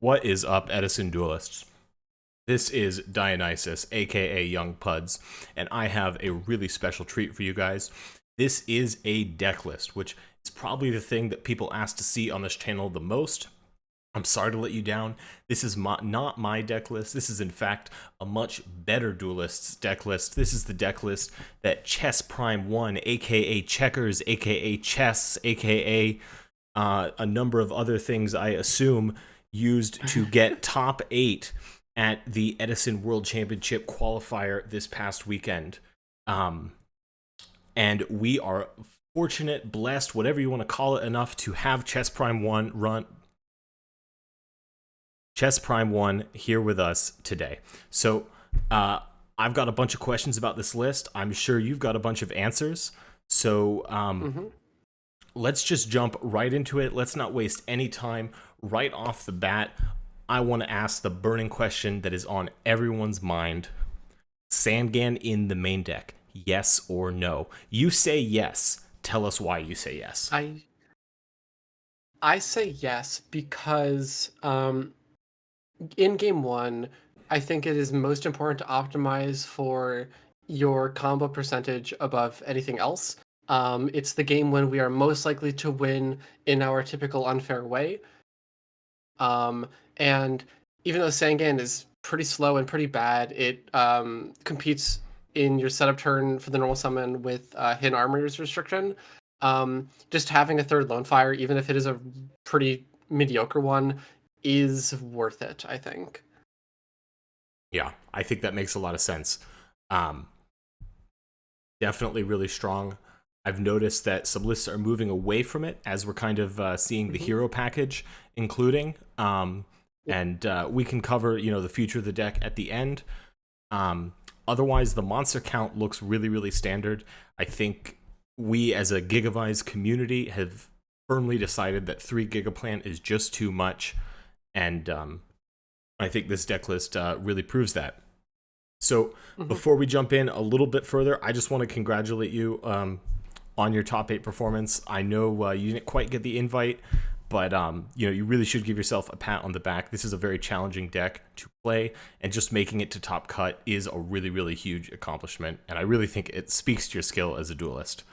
What is up, Edison duelists? This is Dionysus, aka Young Puds, and I have a really special treat for you guys. This is a deck list, which is probably the thing that people ask to see on this channel the most. I'm sorry to let you down. This is not my deck list. This is, in fact, a much better duelist's deck list. This is the deck list that ChessPrime1, aka Checkers, aka Chess, aka a number of other things, I assume, used to get top 8 at the Edison World Championship qualifier this past weekend. And we are fortunate, blessed, whatever you want to call it, enough to have ChessPrime1 here with us today. So I've got a bunch of questions about this list. I'm sure you've got a bunch of answers. So let's just jump right into it. Let's not waste any time. Right off the bat, I want to ask the burning question that is on everyone's mind. Sangan in the main deck, yes or no? You say yes. Tell us why you say yes. I say yes because in game one, I think it is most important to optimize for your combo percentage above anything else. It's the game when we are most likely to win in our typical unfair way. And even though Sangan is pretty slow and pretty bad, it competes in your setup turn for the normal summon with hidden armor's restriction. Just having a third lone fire, even if it is a pretty mediocre one, is worth it, I think. Yeah, I think that makes a lot of sense. Definitely really strong. I've noticed that some lists are moving away from it as we're kind of seeing the hero package including. And we can cover, the future of the deck at the end. Otherwise, the monster count looks really, really standard. I think we as a Gigavise community have firmly decided that 3 Gigaplant is just too much. And I think this deck list really proves that. So before we jump in a little bit further, I just want to congratulate you on your top 8 performance. I know you didn't quite get the invite, but you really should give yourself a pat on the back. This is a very challenging deck to play, and just making it to top cut is a really, really huge accomplishment. And I really think it speaks to your skill as a duelist.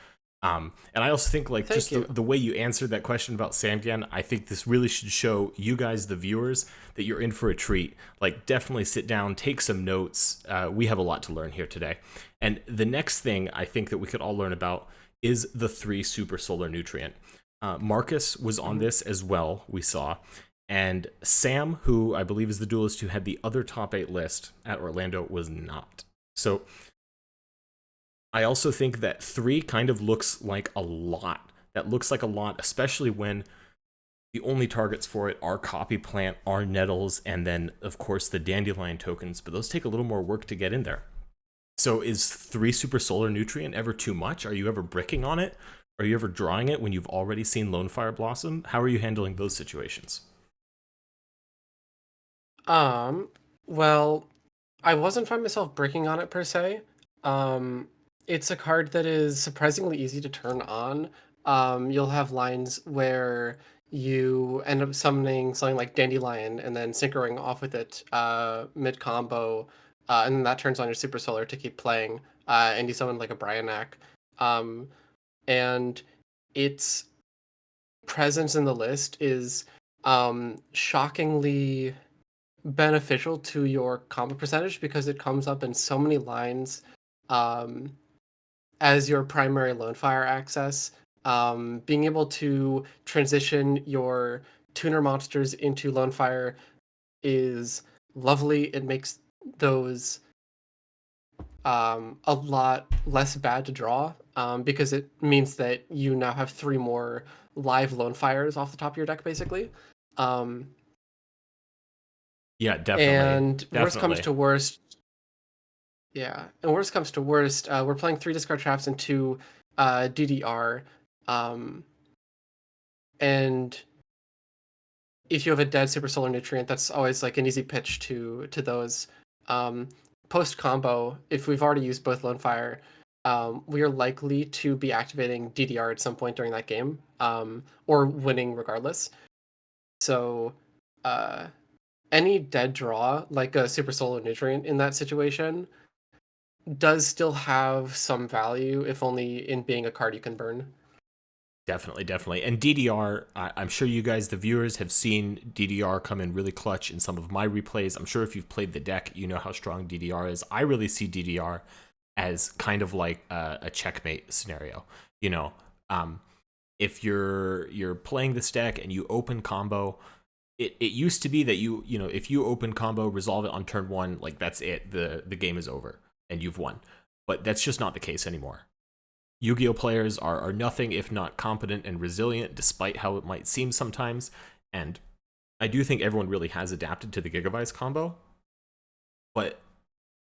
And I also think, like, just the way you answered that question about Sangan, I think this really should show you guys, the viewers, that you're in for a treat. Like, definitely sit down, take some notes. We have a lot to learn here today. And the next thing I think that we could all learn about is the 3 super solar nutrient. Marcus was on this as well, we saw. And Sam, who I believe is the duelist who had the other top 8 list at Orlando, was not. So I also think that 3 kind of looks like a lot. That looks like a lot, especially when the only targets for it are copy plant, are nettles, and then, of course, the dandelion tokens. But those take a little more work to get in there. So is 3 super solar nutrient ever too much? Are you ever bricking on it? Are you ever drawing it when you've already seen Lone Fire Blossom? How are you handling those situations? Well, I wasn't finding myself breaking on it per se. It's a card that is surprisingly easy to turn on. You'll have lines where you end up summoning something like Dandelion and then syncering off with it mid combo, and then that turns on your Super Solar to keep playing, and you summon like a Brionac. And its presence in the list is shockingly beneficial to your combo percentage because it comes up in so many lines um, as your primary lone fire access. Being able to transition your tuner monsters into lone fire is lovely. It makes those a lot less bad to draw because it means that you now have 3 more live lone fires off the top of your deck, basically. Yeah, definitely. And worst comes to worst, and worst comes to worst, we're playing 3 discard traps and 2 DDR, and if you have a dead super solar nutrient, that's always like an easy pitch to those. Post combo, if we've already used both lone fire, we are likely to be activating DDR at some point during that game, or winning regardless. So uh, any dead draw, like a super solar nutrient in that situation, does still have some value, if only in being a card you can burn. Definitely, definitely. And DDR, I'm sure you guys, the viewers, have seen DDR come in really clutch in some of my replays. I'm sure if you've played the deck, you know how strong DDR is. I really see DDR as kind of like a checkmate scenario. You know, if you're playing this deck and you open combo, it used to be that you know if you open combo, resolve it on turn one, like that's it. The game is over and you've won. But that's just not the case anymore. Yu-Gi-Oh players are nothing if not competent and resilient, despite how it might seem sometimes. And I do think everyone really has adapted to the Gigavise combo, but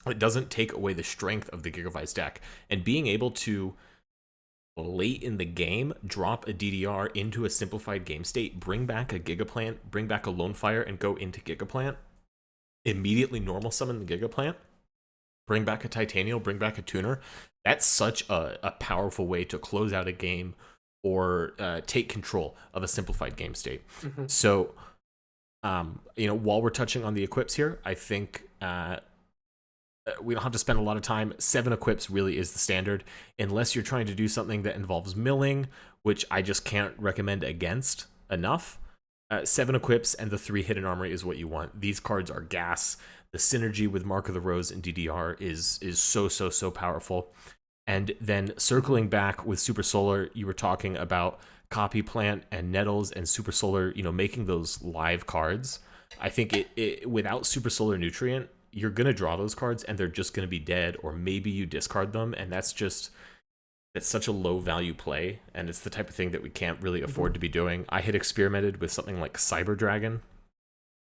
it doesn't take away the strength of the Gigavise deck. And being able to, late in the game, drop a DDR into a simplified game state, bring back a Gigaplant, bring back a Lone Fire, and go into Gigaplant, immediately normal summon the Gigaplant, bring back a Titanial, bring back a Tuner. That's such a powerful way to close out a game or take control of a simplified game state. Mm-hmm. So, you know, while we're touching on the equips here, I think we don't have to spend a lot of time. 7 equips really is the standard, unless you're trying to do something that involves milling, which I just can't recommend against enough. 7 equips and the 3 hidden armory is what you want. These cards are gas. The synergy with Mark of the Rose and DDR is so powerful. And then circling back with Super Solar, you were talking about Copy Plant and Nettles and Super Solar, you know, making those live cards. I think it without Super Solar Nutrient, you're going to draw those cards and they're just going to be dead, or maybe you discard them, and that's such a low value play, and it's the type of thing that we can't really afford to be doing. I had experimented with something like Cyber Dragon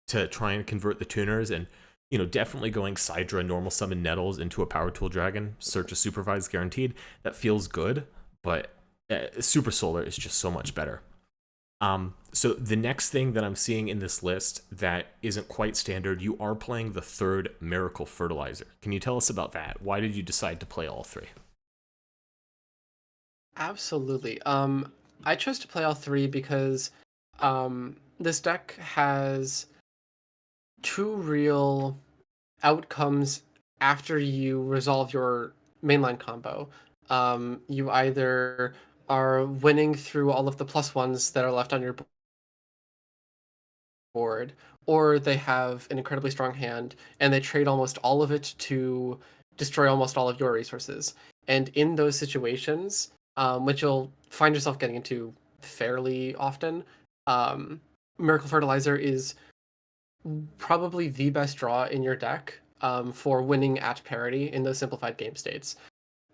to try and convert the tuners, and you know, definitely going Sidra, normal summon Nettles into a Power Tool Dragon, search a Supervise guaranteed, that feels good, but Super Solar is just so much better. So the next thing that I'm seeing in this list that isn't quite standard, you are playing the 3rd Miracle Fertilizer. Can you tell us about that? Why did you decide to play all 3? Absolutely. I chose to play all 3 because this deck has 2 real outcomes after you resolve your mainline combo. You either are winning through all of the +1s that are left on your board, or they have an incredibly strong hand and they trade almost all of it to destroy almost all of your resources. And in those situations, which you'll find yourself getting into fairly often, Miracle Fertilizer is probably the best draw in your deck for winning at parity in those simplified game states.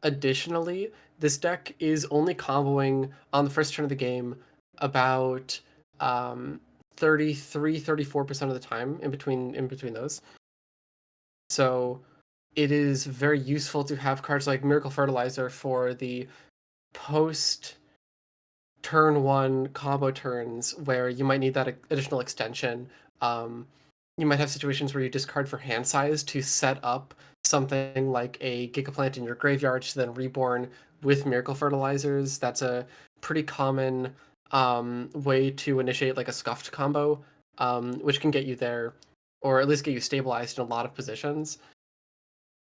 Additionally, this deck is only comboing on the first turn of the game about 34% of the time in between those. So it is very useful to have cards like Miracle Fertilizer for the post turn 1 combo turns where you might need that additional extension. You might have situations where you discard for hand size to set up something like a Gigaplant in your graveyard to then reborn with Miracle Fertilizers. That's a pretty common way to initiate like a scuffed combo, which can get you there, or at least get you stabilized in a lot of positions.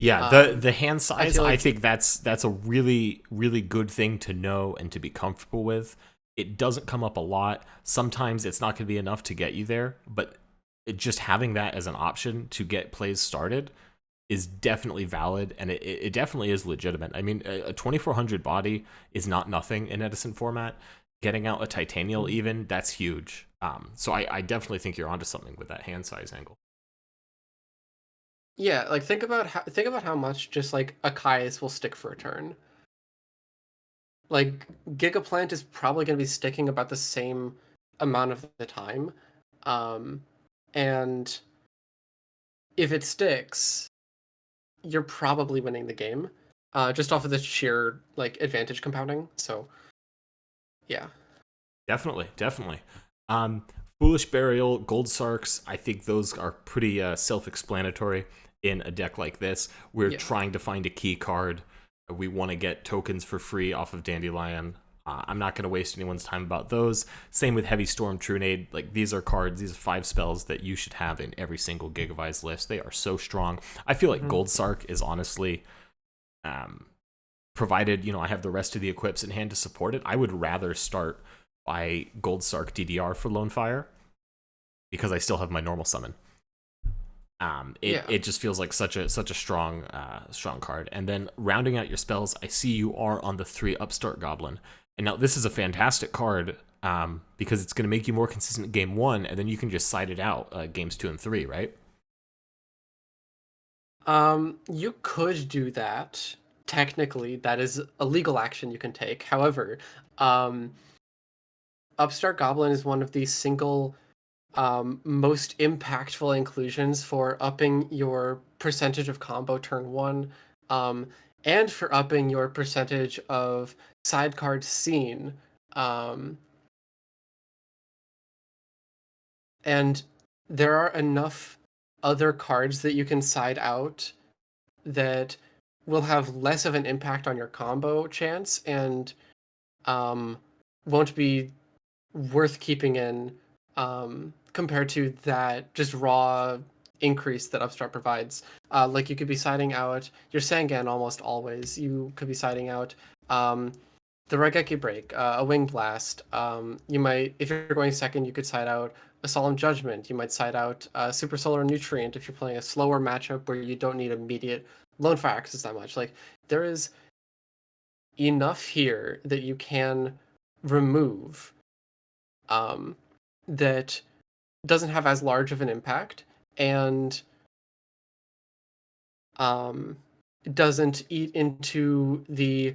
Yeah, Um, the hand I size, feel I like think that's a really good thing to know and to be comfortable with. It doesn't come up a lot. Sometimes it's not going to be enough to get you there, but just having that as an option to get plays started is definitely valid, and it definitely is legitimate. I mean, a 2400 body is not nothing in Edison format. Getting out a Titanial even, that's huge. So I definitely think you're onto something with that hand size angle. yeah, like think about how much just like a Kai's will stick for a turn. Like Gigaplant is probably going to be sticking about the same amount of the time, um, and if it sticks, you're probably winning the game, just off of the sheer like advantage compounding. So yeah, Definitely, definitely. Um, Foolish Burial, Gold Sarks, I think those are pretty self-explanatory in a deck like this. We're yeah, trying to find a key card. We want to get tokens for free off of Dandelion. I'm not going to waste anyone's time about those. Same with Heavy Storm, Trunade. Like, these are cards, these are 5 spells that you should have in every single Gigavise list. They are so strong. I feel like Gold Sark is honestly, provided, I have the rest of the equips in hand to support it, I would rather start by Gold Sark DDR for Lone Fire because I still have my normal summon. It just feels like such a strong card. And then rounding out your spells, I see you are on the 3 Upstart Goblin. And now this is a fantastic card because it's going to make you more consistent game 1, and then you can just side it out games 2 and 3, right? You could do that. Technically, that is a legal action you can take. However, Upstart Goblin is one of the single most impactful inclusions for upping your percentage of combo turn 1, and for upping your percentage of side card seen. And there are enough other cards that you can side out that will have less of an impact on your combo chance and won't be worth keeping in compared to that just raw increase that Upstart provides. Like, you could be siding out your Sangan almost always. You could be siding out the Raigeki Break, a Wing Blast. You might, if you're going second, you could side out a Solemn Judgment. You might side out Super Solar Nutrient if you're playing a slower matchup where you don't need immediate Lone Fire access that much. Like, there is enough here that you can remove that doesn't have as large of an impact and doesn't eat into the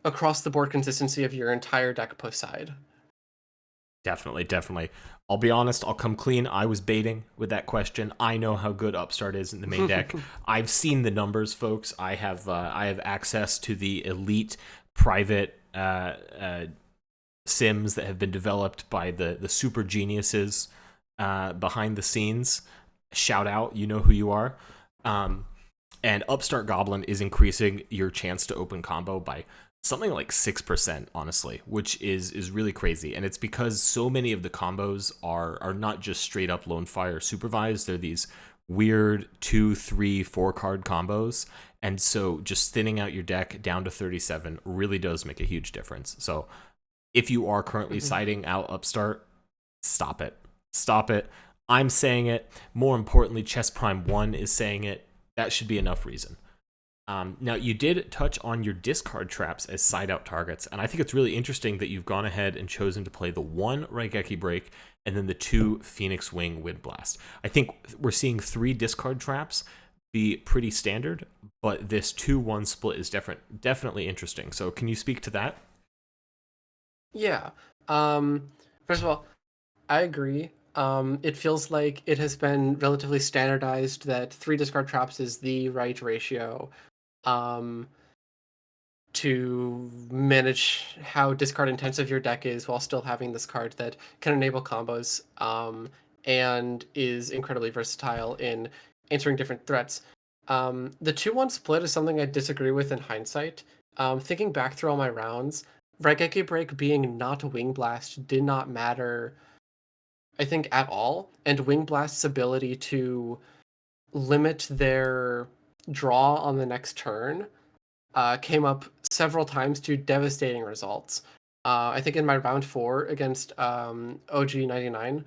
across the board consistency of your entire deck push side. Definitely. I'll be honest, I'll come clean. I was baiting with that question. I know how good Upstart is in the main deck. I've seen the numbers, folks. I have access to the elite private sims that have been developed by the super geniuses behind the scenes. Shout out, you know who you are. And Upstart Goblin is increasing your chance to open combo by something like 6%, honestly, which is really crazy. And it's because so many of the combos are not just straight up Lone Fire supervised. They're these weird 2, 3, 4 card combos. And so just thinning out your deck down to 37 really does make a huge difference. So if you are currently siding out Upstart, stop it. I'm saying it. More importantly, ChessPrime1 is saying it. That should be enough reason. Now, you did touch on your discard traps as side-out targets, and I think it's really interesting that you've gone ahead and chosen to play the 1 Raigeki Break and then the 2 Phoenix Wing Wind Blast. I think we're seeing 3 discard traps be pretty standard, but this 2-1 split is definitely interesting. So can you speak to that? Yeah. First of all, I agree. It feels like it has been relatively standardized that 3 discard traps is the right ratio to manage how discard intensive your deck is while still having this card that can enable combos and is incredibly versatile in answering different threats. The 2-1 split is something I disagree with in hindsight. Thinking back through all my rounds, Raigeki Break being not Wing Blast did not matter, I think, at all, and Wing Blast's ability to limit their draw on the next turn came up several times to devastating results. I think in my round 4 against OG99,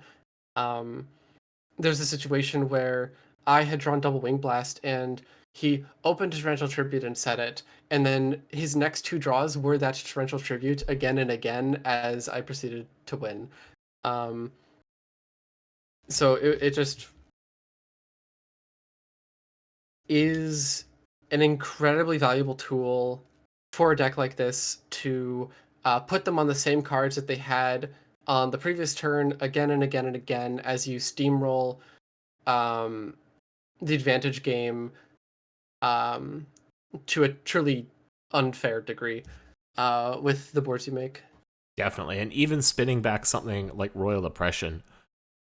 there's a situation where I had drawn double Wing Blast and he opened Torrential Tribute and set it, and then his next 2 draws were that Torrential Tribute again and again as I proceeded to win. So it just is an incredibly valuable tool for a deck like this to put them on the same cards that they had on the previous turn again and again and again as you steamroll the advantage game to a truly unfair degree with the boards you make. Definitely. And even spinning back something like Royal Oppression,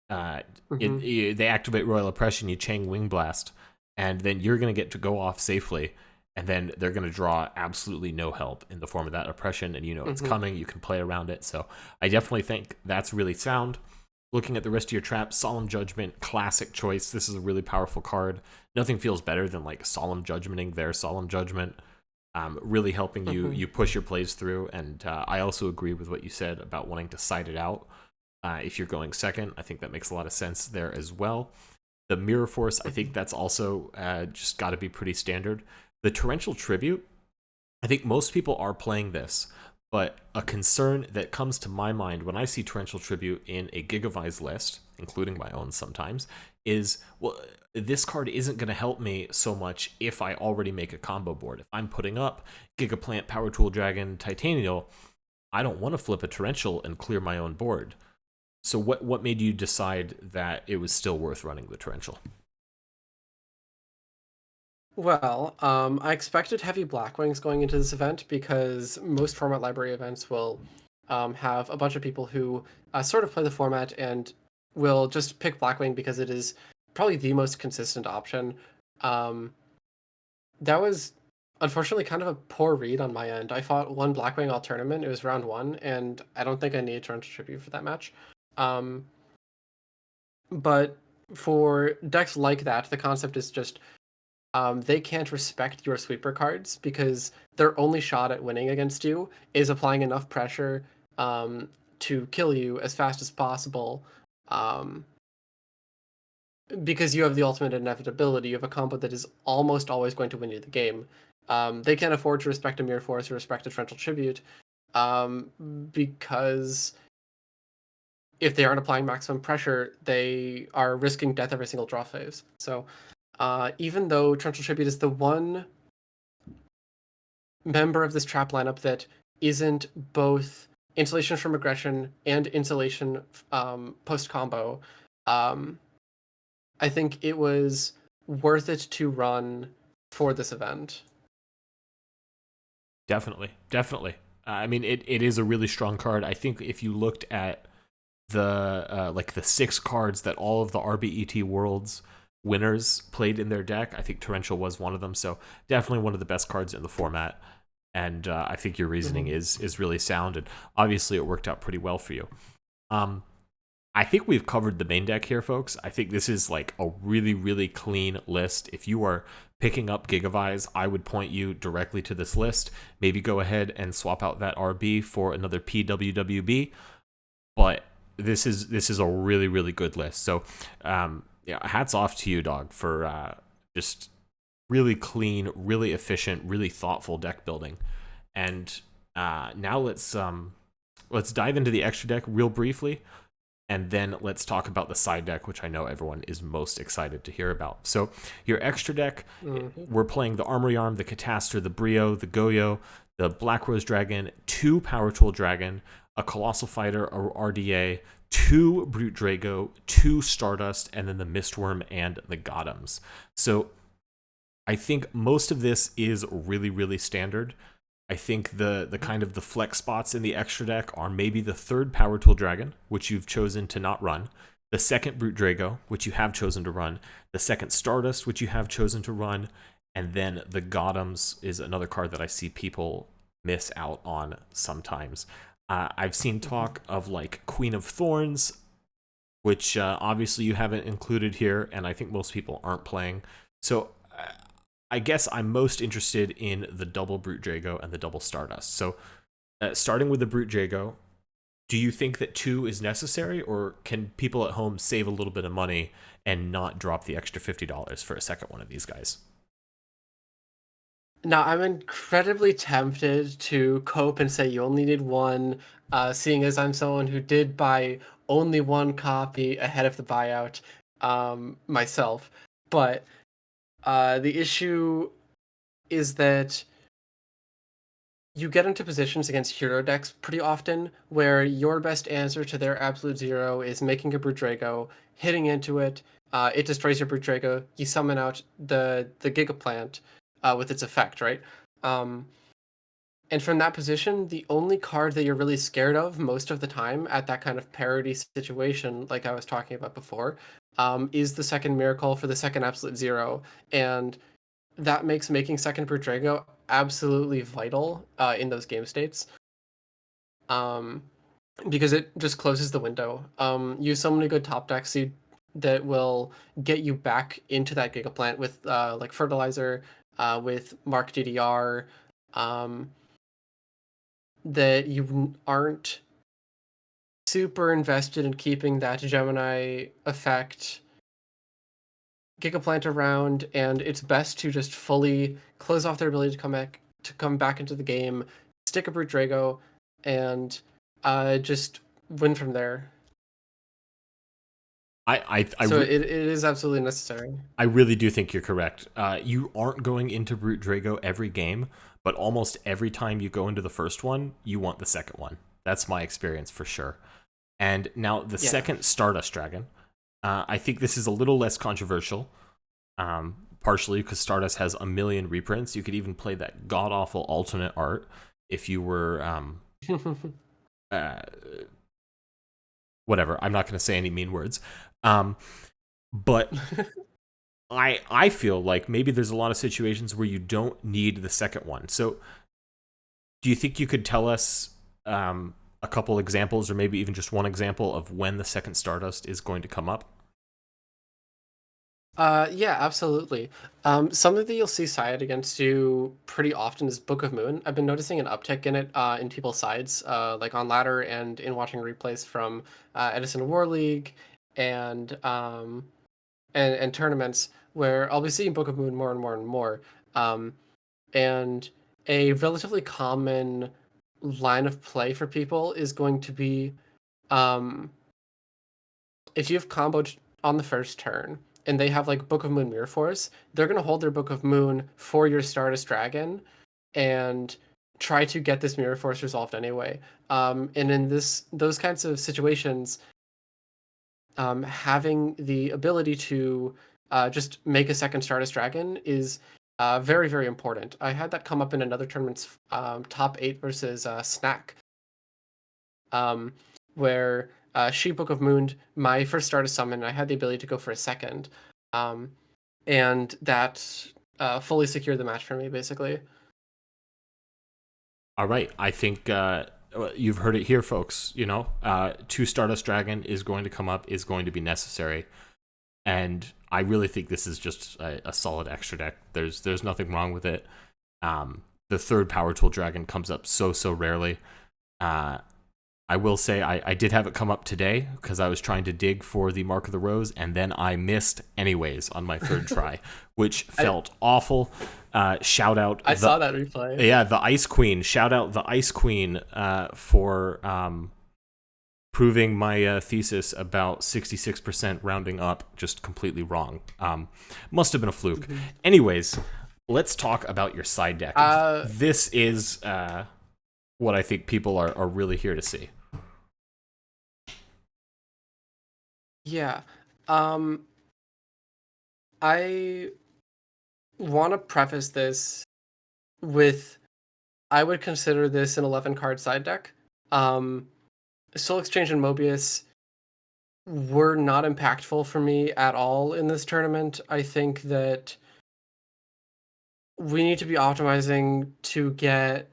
they activate Royal Oppression, you chain Wing Blast, and then you're going to get to go off safely. and then they're going to draw absolutely no help in the form of that oppression, and you know it's coming. You can play around it. So I definitely think that's really sound. Looking at the rest of your traps, Solemn Judgment, classic choice. This is a really powerful card. Nothing feels better than like Solemn Judgmenting their Solemn Judgment. Really helping you push your plays through. And I also agree with what you said about wanting to side it out. If you're going second, I think that makes a lot of sense there as well. The Mirror Force, I think that's also just got to be pretty standard. The Torrential Tribute, I think most people are playing this, but a concern that comes to my mind when I see Torrential Tribute in a Gigavise list, including my own sometimes, is, well, this card isn't going to help me so much if I already make a combo board. If I'm putting up Gigaplant, Power Tool Dragon, Titanial, I don't want to flip a Torrential and clear my own board. So what made you decide that it was still worth running the Torrential? Well, I expected heavy blackwings going into this event because most format library events will have a bunch of people who sort of play the format and will just pick blackwing because it is probably the most consistent option. That was unfortunately kind of a poor read on my end. I fought one blackwing all tournament. It was round one, and I don't think I needed Torrential Tribute for that match. Um, but for decks like that, the concept is just they can't respect your sweeper cards because their only shot at winning against you is applying enough pressure to kill you as fast as possible. Um, because you have the ultimate inevitability. You have a combo that is almost always going to win you the game. They can't afford to respect a Mirror Force or respect a Torrential Tribute because if they aren't applying maximum pressure, they are risking death every single draw phase. So even though Torrential Tribute is the one member of this trap lineup that isn't both insulation from aggression and insulation post combo, I think it was worth it to run for this event. Definitely, definitely. I mean, it is a really strong card. I think if you looked at the like the 6 cards that all of the RBET Worlds winners played in their deck, I think Torrential was one of them. So definitely one of the best cards in the format. And I think your reasoning is really sound, and obviously it worked out pretty well for you. I think we've covered the main deck here, folks. I think this is like a really, really clean list. If you are picking up Gigavise, I would point you directly to this list. Maybe go ahead and swap out that RB for another PWWB. But this is a really, really good list. So yeah, hats off to you, dog, for just really clean, really efficient, really thoughtful deck building. And now let's dive into the extra deck real briefly, and then let's talk about the side deck, which I know everyone is most excited to hear about. So your extra deck, we're playing the Armory Arm, the Catastor, the Brio, the Goyo, the Black Rose Dragon, 2 Power Tool Dragon, a Colossal Fighter or RDA, 2 Brute Drago, 2 Stardust, and then the Mistworm and the Gothams. So I think most of this is really, really standard. I think the kind of the flex spots in the extra deck are maybe the 3rd Power Tool Dragon, which you've chosen to not run, the 2nd Brute Drago, which you have chosen to run, the 2nd Stardust, which you have chosen to run, and then the Gothams is another card that I see people miss out on sometimes. I've seen talk of like Queen of Thorns, which obviously you haven't included here, and I think most people aren't playing. So I guess I'm most interested in the double Brute Drago and the double Stardust. So starting with the Brute Drago, do you think that 2 is necessary, or can people at home save a little bit of money and not drop the extra $50 for a second one of these guys? Now, I'm incredibly tempted to cope and say you only need one, seeing as I'm someone who did buy only one copy ahead of the buyout myself. But the issue is that you get into positions against hero decks pretty often where your best answer to their absolute zero is making a Brute Drago, hitting into it, it destroys your Brute Drago, you summon out the Gigaplant with its effect, right? And from that position, the only card that you're really scared of most of the time at that kind of parity situation, like I was talking about before, is the second Miracle for the second Absolute Zero. And that makes making second per Drago absolutely vital in those game states. Because it just closes the window. Use so many good top decks that will get you back into that Gigaplant with like fertilizer, with Mark DDR, um, that you aren't super invested in keeping that Gemini effect Gigaplant around, and it's best to just fully close off their ability to come back into the game, stick a Brute Drago, and just win from there. So it is absolutely necessary. I really do think you're correct. You aren't going into Brute Drago every game, but almost every time you go into the first one, you want the second one. That's my experience for sure. And now the second Stardust Dragon, I think this is a little less controversial, partially because Stardust has a million reprints. You could even play that god-awful alternate art if you were... whatever, I'm not going to say any mean words. But I feel like maybe there's a lot of situations where you don't need the second one. So do you think you could tell us a couple examples, or maybe even just one example of when the second Stardust is going to come up? Yeah, absolutely. Something that you'll see side against you pretty often is Book of Moon. I've been noticing an uptick in it in people's sides, like on ladder and in watching replays from Edison War League and and tournaments where I'll be seeing Book of Moon more and more and more. And a relatively common line of play for people is going to be um, if you've comboed on the first turn and they have like Book of Moon Mirror Force, they're going to hold their Book of Moon for your Stardust Dragon and try to get this Mirror Force resolved anyway. And in those kinds of situations, having the ability to just make a second Stardust Dragon is very, very important. I had that come up in another tournament's top 8 versus Snack, um, where she Book of Mooned my first Stardust summon, and I had the ability to go for a second. And that fully secured the match for me, basically. All right, I think you've heard it here, folks. You know, 2 Stardust Dragon is going to come up, is going to be necessary. And I really think this is just a solid extra deck. There's nothing wrong with it. The third Power Tool Dragon comes up so rarely. I will say I did have it come up today because I was trying to dig for the Mark of the Rose, and then I missed anyways on my third try, which felt awful. Shout out. I saw that replay. Yeah, the Ice Queen. Shout out the Ice Queen for proving my thesis about 66% rounding up just completely wrong. Must have been a fluke. Anyways, let's talk about your side deck. This is what I think people are really here to see. Yeah. I want to preface this with I would consider this an 11 card side deck. Soul Exchange and Mobius were not impactful for me at all in this tournament. I think that we need to be optimizing to get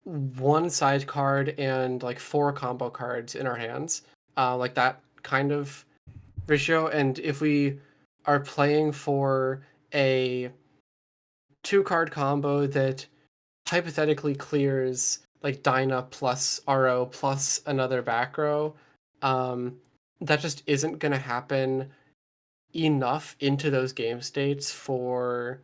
1 side card and like 4 combo cards in our hands. Like that kind of ratio. And if we are playing for a 2-card combo that hypothetically clears like Dyna plus RO plus another backrow, that just isn't going to happen enough into those game states for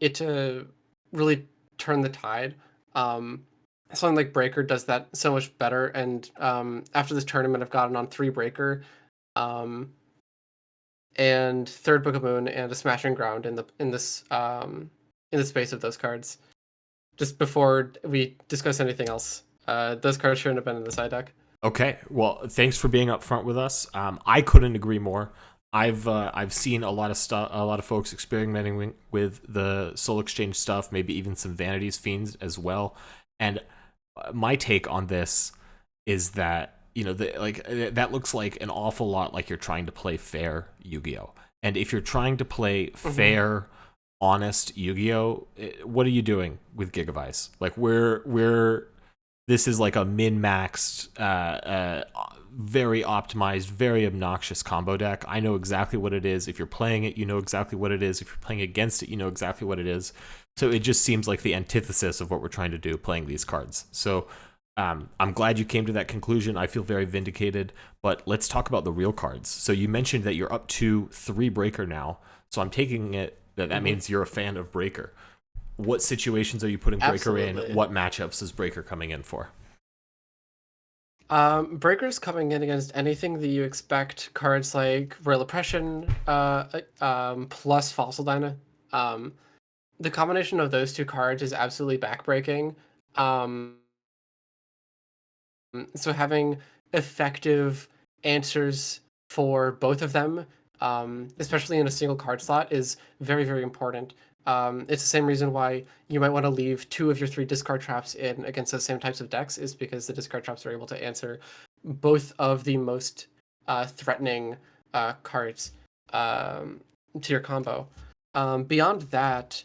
it to really turn the tide. Something like Breaker does that so much better, and after this tournament I've gotten on 3 Breaker, and 3rd Book of Moon and a Smashing Ground in the space of those cards. Just before we discuss anything else, those cards shouldn't have been in the side deck. Okay, well, thanks for being upfront with us. I couldn't agree more. I've seen a lot of folks experimenting with the Soul Exchange stuff, maybe even some Vanity's Fiends as well. And my take on this is that, you know, that looks like an awful lot like you're trying to play fair Yu-Gi-Oh. And if you're trying to play fair honest Yu-Gi-Oh, what are you doing with Gigavise? Like we're this is like a min-maxed, very optimized, very obnoxious combo deck. I know exactly what it is. If you're playing it, you know exactly what it is. If you're playing against it, you know exactly what it is. So it just seems like the antithesis of what we're trying to do playing these cards. So I'm glad you came to that conclusion. I feel very vindicated. But let's talk about the real cards. So you mentioned that you're up to 3 Breaker now. So I'm taking it that means you're a fan of Breaker. What situations are you putting Breaker Absolutely. in? What matchups is Breaker coming in for? Breaker's coming in against anything that you expect. Cards like Royal Oppression, plus Fossil Dyna. The combination of those two cards is absolutely backbreaking. So having effective answers for both of them, especially in a single card slot, is very, very important. It's the same reason why you might want to leave 2 of your 3 discard traps in against the same types of decks, is because the discard traps are able to answer both of the most threatening cards to your combo. Beyond that,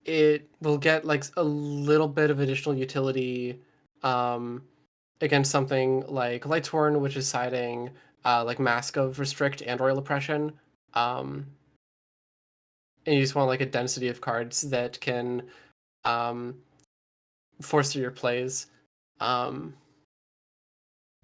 it will get like a little bit of additional utility against something like Lightsworn, which is siding like Mask of Restrict and Royal Oppression. And you just want like a density of cards that can force through your plays. But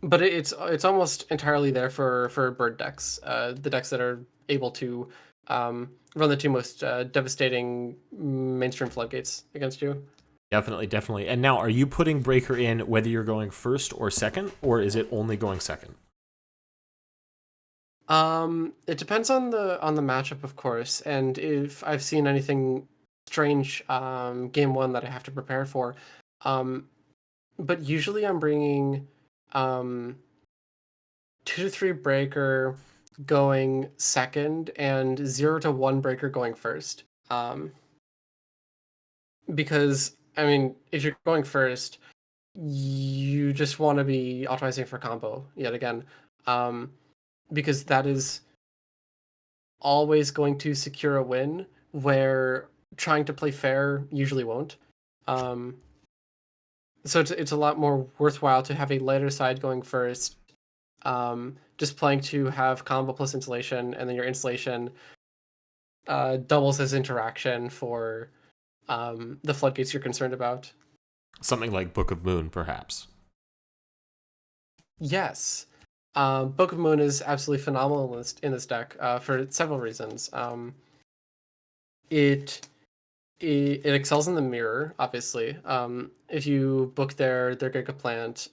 it's almost entirely there for bird decks, the decks that are able to run the 2 most devastating mainstream floodgates against you. Definitely, definitely. And now, are you putting Breaker in whether you're going first or second, or is it only going second? It depends on the matchup, of course, and if I've seen anything strange game 1 that I have to prepare for. But usually I'm bringing 2 to 3 Breaker going second and 0 to 1 Breaker going first. Because I mean, if you're going first, you just want to be optimizing for combo yet again, because that is always going to secure a win where trying to play fair usually won't. So it's a lot more worthwhile to have a lighter side going first, just playing to have combo plus insulation, and then your insulation doubles as interaction for the floodgates you're concerned about. Something like Book of Moon, perhaps. Yes. Book of Moon is absolutely phenomenal in this deck for several reasons. It excels in the mirror, obviously. If you book their Gigaplant,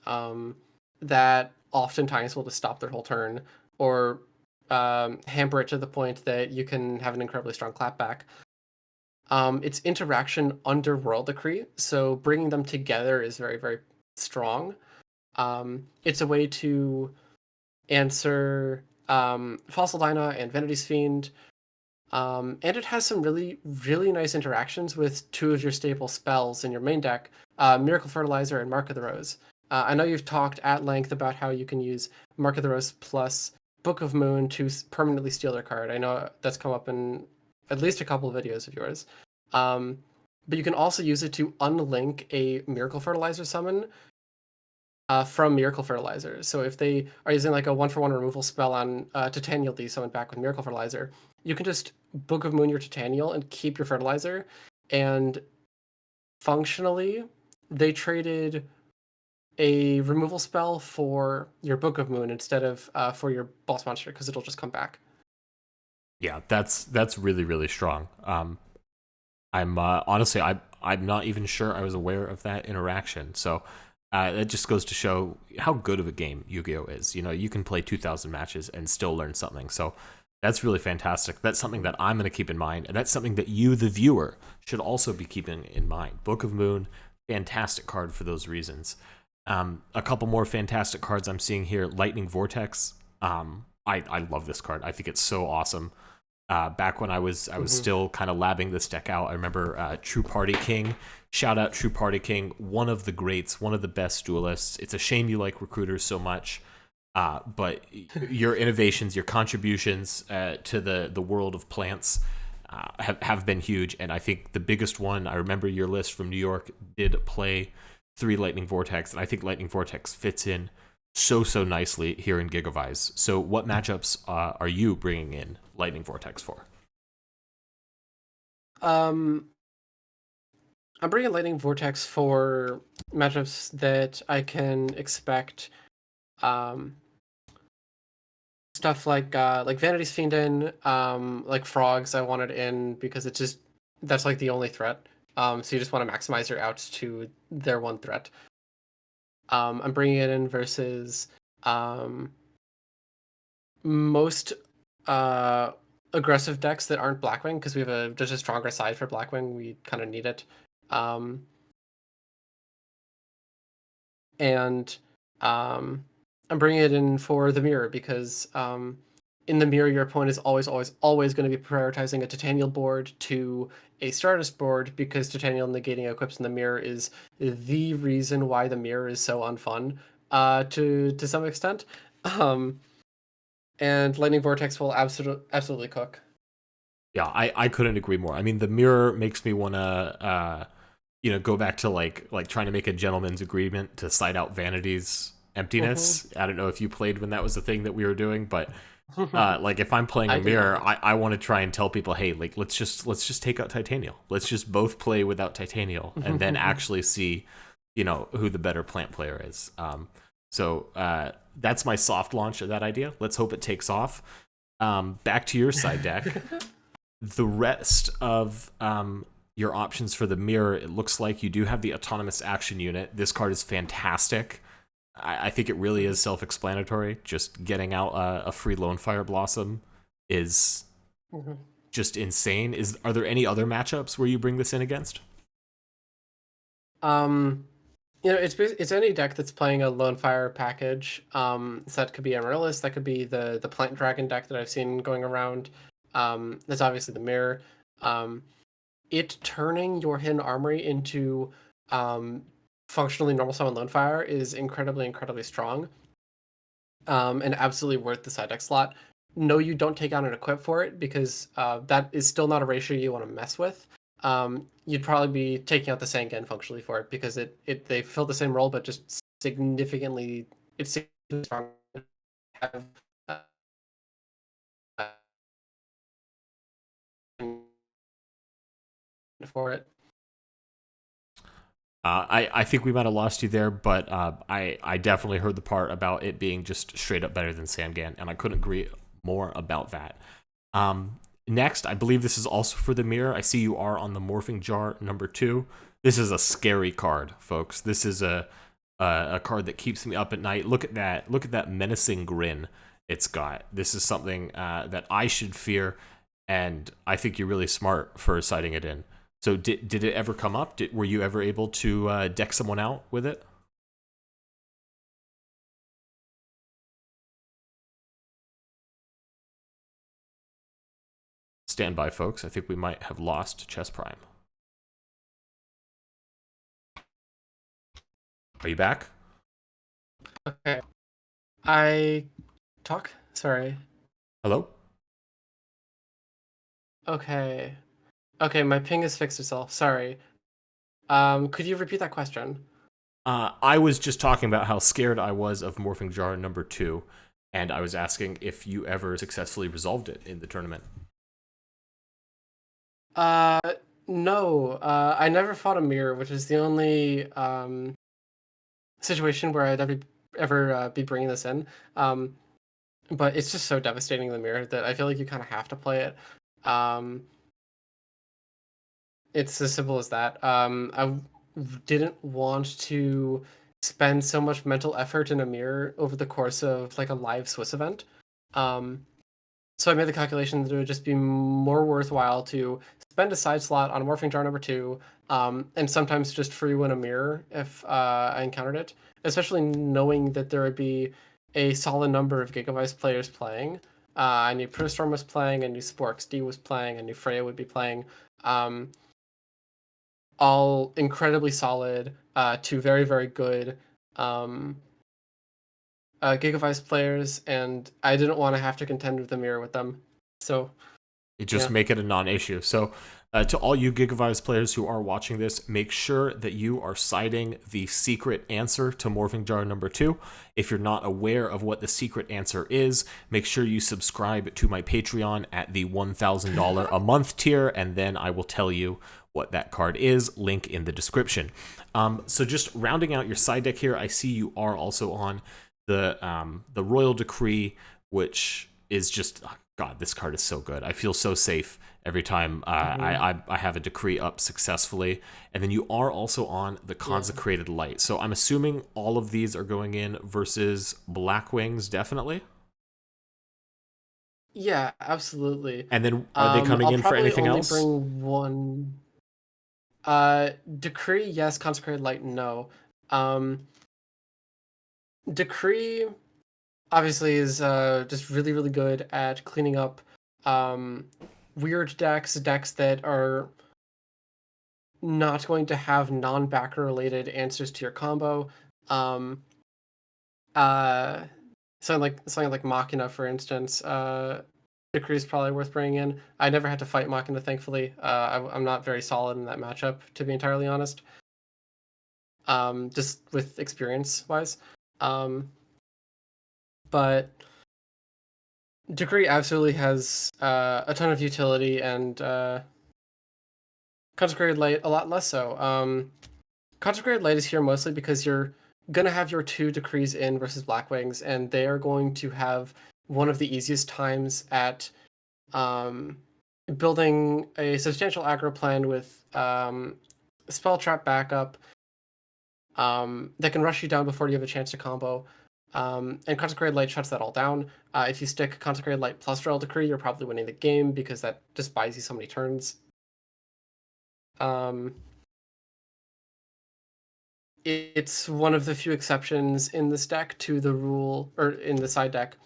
that oftentimes will just stop their whole turn or hamper it to the point that you can have an incredibly strong clapback. It's interaction under World Decree, so bringing them together is very, very strong. It's a way to answer Fossil Dyna and Vanity's Fiend. And it has some really, really nice interactions with 2 of your staple spells in your main deck, Miracle Fertilizer and Mark of the Rose. I know you've talked at length about how you can use Mark of the Rose plus Book of Moon to permanently steal their card. I know that's come up in at least a couple of videos of yours. But you can also use it to unlink a Miracle Fertilizer summon from Miracle Fertilizer. So if they are using like a 1-for-1 removal spell on Titanial that you summon back with Miracle Fertilizer, you can just Book of Moon your Titanial and keep your Fertilizer. And functionally, they traded a removal spell for your Book of Moon instead of for your boss monster, because it'll just come back. Yeah, that's really, really strong. I'm honestly, I'm not even sure I was aware of that interaction. So it just goes to show how good of a game Yu-Gi-Oh is. You know, you can play 2,000 matches and still learn something. So that's really fantastic. That's something that I'm going to keep in mind, and that's something that you, the viewer, should also be keeping in mind. Book of Moon, fantastic card for those reasons. A couple more fantastic cards I'm seeing here. Lightning Vortex. I love this card. I think it's so awesome. Back when I was still kind of labbing this deck out, I remember True Party King. Shout out True Party King, one of the greats, one of the best duelists. It's a shame you like recruiters so much, but your innovations, your contributions to the world of plants have been huge. And I think the biggest one, I remember your list from New York did play 3 Lightning Vortex, and I think Lightning Vortex fits in so nicely here in Gigavise. So what matchups are you bringing in Lightning Vortex for? Um, I'm bringing Lightning Vortex for matchups that I can expect. Um, Stuff like Vanity's Fiend in, like Frogs I wanted in because it's just that's like the only threat. So you just want to maximize your outs to their one threat. I'm bringing it in versus um, most uh, aggressive decks that aren't Blackwing because we have just a stronger side for Blackwing. We kind of need it. Um, and I'm bringing it in for the mirror because in the mirror, your opponent is always going to be prioritizing a Titanial board to a Stardust board because Titanial negating equips in the mirror is the reason why the mirror is so unfun to some extent. Um, and Lightning Vortex will absolutely cook. Yeah, I couldn't agree more. I mean, the mirror makes me want to go back to like trying to make a gentleman's agreement to side out Vanity's Mm-hmm. emptiness. I don't know if you played when that was the thing that we were doing, but like if I'm playing I a did mirror, not. I want to try and tell people, hey, like let's just take out Titanial. Let's just both play without Titanial, and then actually see, who the better plant player is. So that's my soft launch of that idea. Let's hope it takes off. Back to your side deck. The rest of your options for the mirror, it looks like you do have the autonomous action unit. This card is fantastic. I think it really is self-explanatory. Just getting out a free Lone Fire Blossom is just insane. Are there any other matchups where you bring this in against? um, it's any deck that's playing a Lone Fire package. So that could be Amaryllis, that could be the Plant Dragon deck that I've seen going around. That's obviously the mirror. Um, it turning your Hidden Armory into um, functionally normal summon Lone Fire is incredibly strong. And absolutely worth the side deck slot. No, you don't take out an equip for it because that is still not a ratio you want to mess with. You'd probably be taking out the Sangan functionally for it because they fill the same role, but just significantly it's significantly stronger. Have, uh, for it. I think we might have lost you there, but I definitely heard the part about it being just straight up better than Sangan, and I couldn't agree more about that. Next, I believe this is also for the mirror. I see you are on the Morphing Jar number 2. This is a scary card, folks. This is a card that keeps me up at night. Look at that. Look at that menacing grin it's got. This is something that I should fear, and I think you're really smart for citing it in. So did it ever come up? Were you ever able to deck someone out with it? Stand by, folks. I think we might have lost Chess Prime. Are you back? Okay, I talk. Sorry. Hello? Okay. Okay, my ping has fixed itself. Sorry. Could you repeat that question? I was just talking about how scared I was of Morphing Jar number 2, and I was asking if you ever successfully resolved it in the tournament. Uh, no. I never fought a mirror, which is the only situation where I'd ever be bringing this in. Um, but it's just so devastating in the mirror that I feel like you kind of have to play it. Um, it's as simple as that. Didn't want to spend so much mental effort in a mirror over the course of like a live Swiss event. Um, So I made the calculation that it would just be more worthwhile to spend a side slot on Morphing Jar number 2, and sometimes just free win a mirror if I encountered it, especially knowing that there would be a solid number of Gigavise players playing. I knew Protostorm was playing, I knew Sporks D was playing, I knew Freya would be playing. Um, all incredibly solid, two very good um, Gigavise players, and I didn't want to have to contend with the mirror with them. So Just Yeah. make it a non-issue. So to all you Gigavise players who are watching this, make sure that you are citing the secret answer to Morphing Jar number 2. If you're not aware of what the secret answer is, make sure you subscribe to my Patreon at the $1,000 a month tier, and then I will tell you what that card is. Link in the description. So just rounding out your side deck here, I see you are also on the Royal Decree, which is just, oh God, this card is so good. I feel so safe every time I have a decree up successfully. And then you are also on the Consecrated Light. So I'm assuming all of these are going in versus blackwings, definitely. Yeah, absolutely. And then are they coming I'll in for probably anything only else? bring one. Decree, yes. Consecrated Light, no. Um, Decree obviously is just really, really good at cleaning up weird decks that are not going to have non-backer related answers to your combo. Um, uh, something like Machina, for instance. Decree is probably worth bringing in. I never had to fight Machina, thankfully. I'm not very solid in that matchup, to be entirely honest. Just with experience wise. But Decree absolutely has a ton of utility, and Consecrated Light a lot less so. Consecrated Light is here mostly because you're gonna have your 2 decrees in versus Blackwings, and they are going to have one of the easiest times at um, building a substantial aggro plan with spell trap backup that can rush you down before you have a chance to combo. And Consecrated Light shuts that all down. If you stick Consecrated Light plus Royal Decree, you're probably winning the game because that just buys you so many turns. Um, it's one of the few exceptions in this deck to the rule, or in the side deck,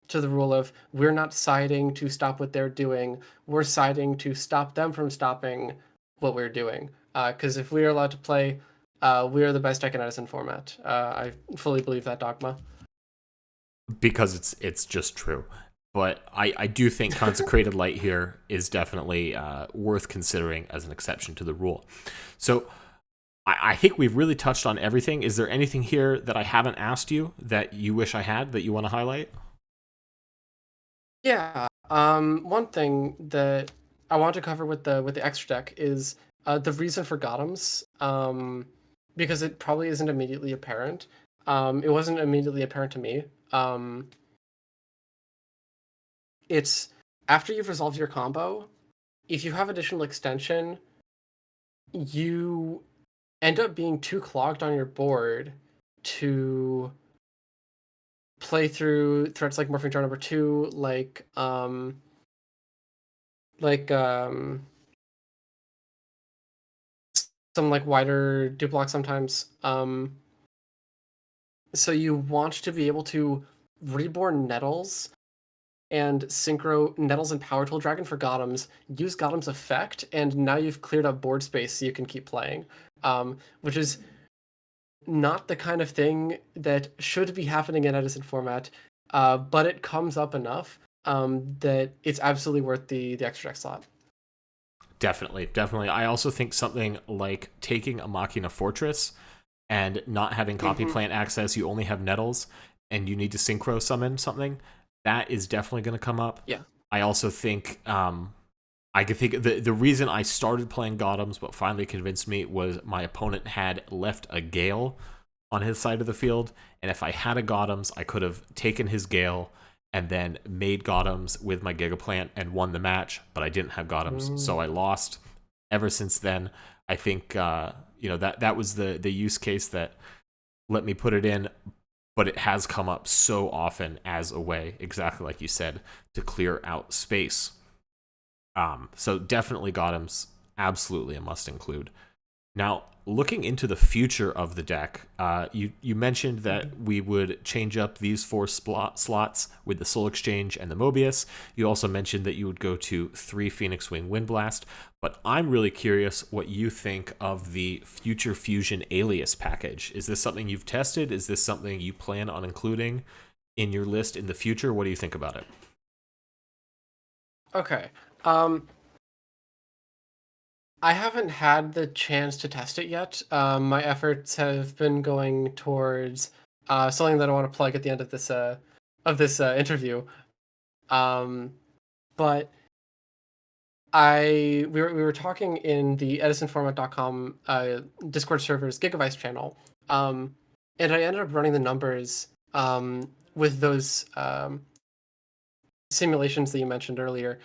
to the rule of we're not siding to stop what they're doing, we're siding to stop them from stopping what we're doing. Because if we are allowed to play, we are the best deck in Edison format. I fully believe that dogma. Because it's just true. But I do think Consecrated Light here is definitely worth considering as an exception to the rule. So I think we've really touched on everything. Is there anything here that I haven't asked you that you wish I had that you want to highlight? Yeah. One thing that I want to cover with the extra deck is the reason for Gothams. Because it probably isn't immediately apparent. It wasn't immediately apparent to me. It's after you've resolved your combo, if you have additional extension, you end up being too clogged on your board to play through threats like Morphing Jar number 2, like some like wider duplock sometimes. So you want to be able to reborn Nettles and synchro Nettles and Power Tool Dragon for Gothams, use Gothams effect, and now you've cleared up board space so you can keep playing. Which is not the kind of thing that should be happening in Edison format, but it comes up enough that it's absolutely worth the extra deck slot. Definitely, definitely. I also think something like taking a Machina Fortress and not having copy plant access, you only have Nettles, and you need to synchro summon something, that is definitely going to come up. Yeah. I also think I could think the reason I started playing Gothams, what finally convinced me, was my opponent had left a Gale on his side of the field, and if I had a Gothams, I could have taken his Gale and then made Gothams with my Gigaplant and won the match, but I didn't have Gothams, so I lost. Ever since then, I think that was the use case that let me put it in, but it has come up so often as a way, exactly like you said, to clear out space. So definitely Gothams, absolutely a must include. Now, looking into the future of the deck, you mentioned that we would change up these 4 slots with the Soul Exchange and the Mobius. You also mentioned that you would go to 3 Phoenix Wing Windblast. But I'm really curious what you think of the Future Fusion Alias package. Is this something you've tested? Is this something you plan on including in your list in the future? What do you think about it? Okay. Um, I haven't had the chance to test it yet. My efforts have been going towards something that I want to plug at the end of this interview. Um, but we were talking in the EdisonFormat.com Discord server's Gigavise channel, and I ended up running the numbers with those simulations that you mentioned earlier.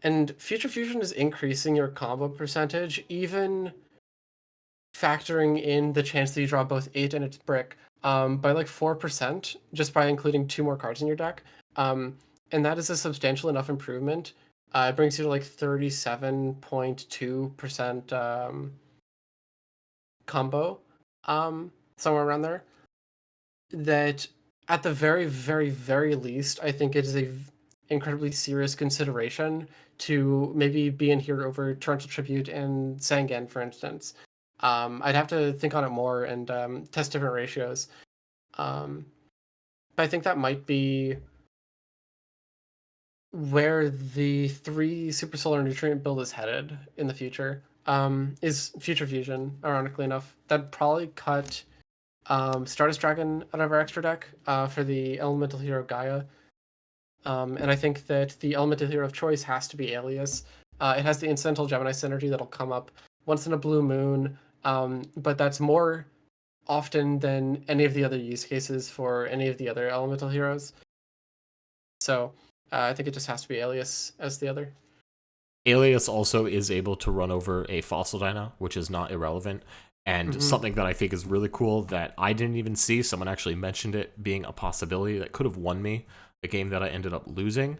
And Future Fusion is increasing your combo percentage, even factoring in the chance that you draw both 8 and its brick, by like 4%, just by including 2 more cards in your deck. And that is a substantial enough improvement. It brings you to like 37.2% combo, somewhere around there. That at the very, very, very least, I think it is a incredibly serious consideration to maybe be in here over Torrential Tribute and Sangan, for instance. I'd have to think on it more and test different ratios. Um, but I think that might be where the 3 super solar nutrient build is headed in the future. Is Future Fusion, ironically enough. That'd probably cut Stardust Dragon out of our extra deck for the Elemental Hero Gaia. And I think that the Elemental Hero of choice has to be Alias. It has the incidental Gemini synergy that'll come up once in a blue moon, but that's more often than any of the other use cases for any of the other Elemental Heroes. So I think it just has to be Alias as the other. Alias also is able to run over a fossil dino, which is not irrelevant. And something that I think is really cool that I didn't even see, someone actually mentioned it being a possibility that could have won me a game that I ended up losing,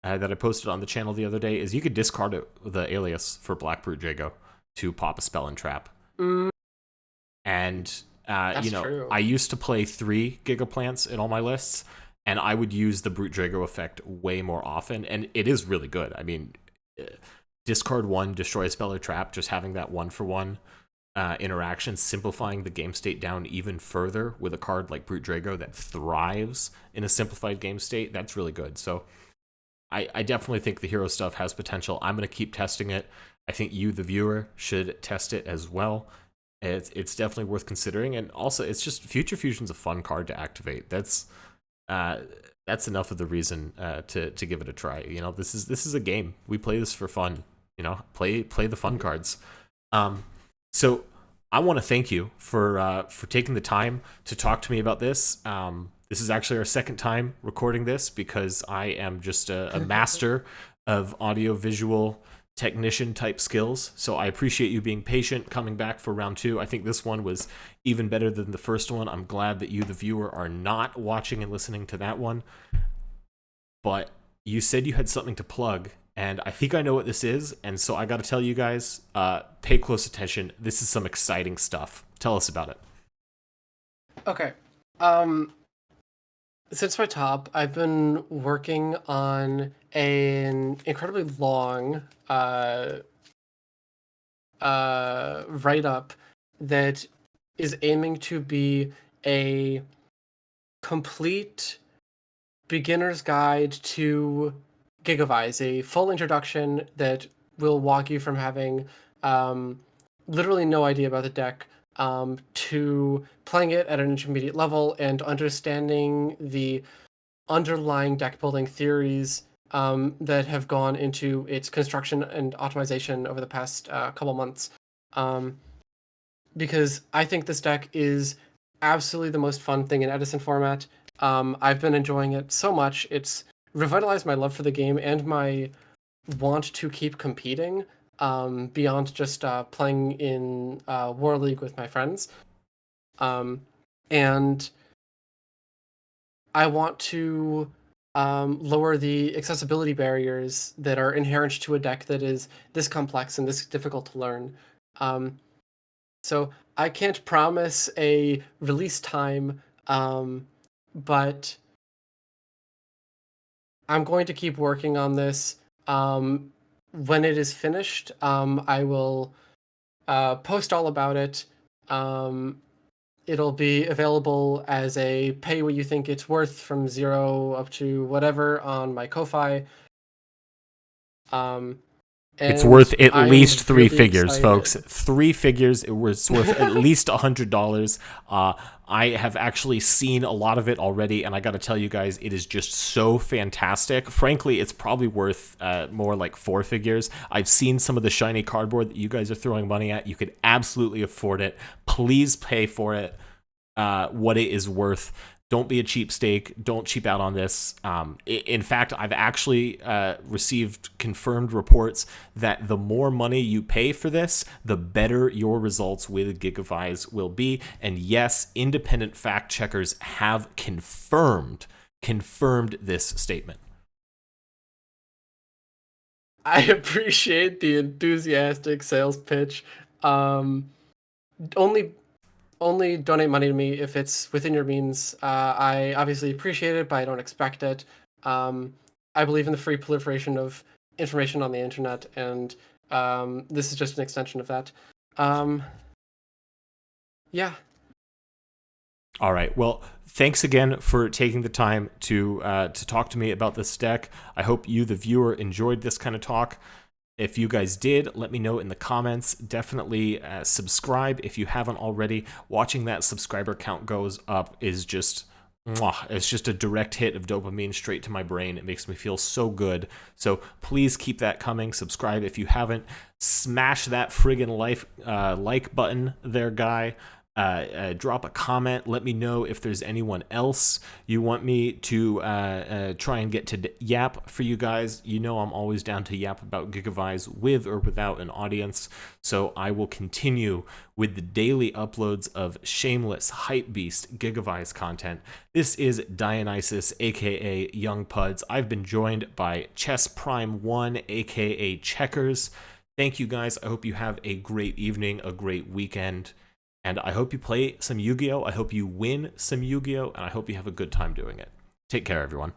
that I posted on the channel the other day, is you could discard it, the Alias for Black Brute Jago to pop a spell and trap. Mm, And, that's true. I used to play 3 Gigaplants in all my lists, and I would use the Brute Drago effect way more often, and it is really good. I mean, discard 1, destroy a spell or trap, just having that 1-for-1 interaction, simplifying the game state down even further with a card like Brute Drago that thrives in a simplified game state, that's really good. So I definitely think the hero stuff has potential. I'm going to keep testing it. I think you, the viewer, should test it as well. It's definitely worth considering, and also it's just Future Fusion's a fun card to activate. That's enough of the reason to give it a try. You know, this is a game. We play this for fun. You know, play the fun cards. So I want to thank you for taking the time to talk to me about this. This is actually our second time recording this because I am just a master of audio-visual technician type skills. So I appreciate you being patient, coming back for round 2. I think this one was even better than the first one. I'm glad that you, the viewer, are not watching and listening to that one. But you said you had something to plug, and I think I know what this is, and so I got to tell you guys, pay close attention. This is some exciting stuff. Tell us about it. Okay. Since my top, I've been working on an incredibly long write up that is aiming to be a complete beginner's guide to Gigavise, a full introduction that will walk you from having literally no idea about the deck to playing it at an intermediate level and understanding the underlying deck building theories that have gone into its construction and optimization over the past couple months. Because I think this deck is absolutely the most fun thing in Edison format. I've been enjoying it so much. It's revitalized my love for the game and my want to keep competing beyond just playing in War League with my friends. And I want to lower the accessibility barriers that are inherent to a deck that is this complex and this difficult to learn. So I can't promise a release time, but I'm going to keep working on this. When it is finished, I will post all about it. It'll be available as a pay what you think it's worth from 0 up to whatever on my Ko-Fi. Um, It's and worth at least I'm three really figures, folks. excited. 3 figures. It was worth at least $100. I have actually seen a lot of it already, and I got to tell you guys, it is just so fantastic. Frankly, it's probably worth more like 4 figures. I've seen some of the shiny cardboard that you guys are throwing money at. You could absolutely afford it. Please pay for it. What it is worth. Don't be a cheapstake. Don't cheap out on this. In fact, I've actually received confirmed reports that the more money you pay for this, the better your results with Gigavise will be. And yes, independent fact checkers have confirmed this statement. I appreciate the enthusiastic sales pitch. Um, only only donate money to me if it's within your means. I obviously appreciate it, but I don't expect it. Um, I believe in the free proliferation of information on the internet, and this is just an extension of that. Um, yeah. All right. Well, thanks again for taking the time to talk to me about this deck. I hope you, the viewer, enjoyed this kind of talk. If you guys did, let me know in the comments. Definitely subscribe if you haven't already. Watching that subscriber count goes up is just, it's just a direct hit of dopamine straight to my brain. It makes me feel so good. So please keep that coming. Subscribe if you haven't. Smash that friggin' like button there, guy. Drop a comment. Let me know if there's anyone else you want me to try and get to yap for you guys. You know I'm always down to yap about Gigavise with or without an audience. So I will continue with the daily uploads of shameless, hypebeast Gigavise content. This is Dionysus, aka Young Puds. I've been joined by ChessPrime1, aka Checkers. Thank you guys. I hope you have a great evening, a great weekend. And I hope you play some Yu-Gi-Oh! I hope you win some Yu-Gi-Oh! And I hope you have a good time doing it. Take care, everyone.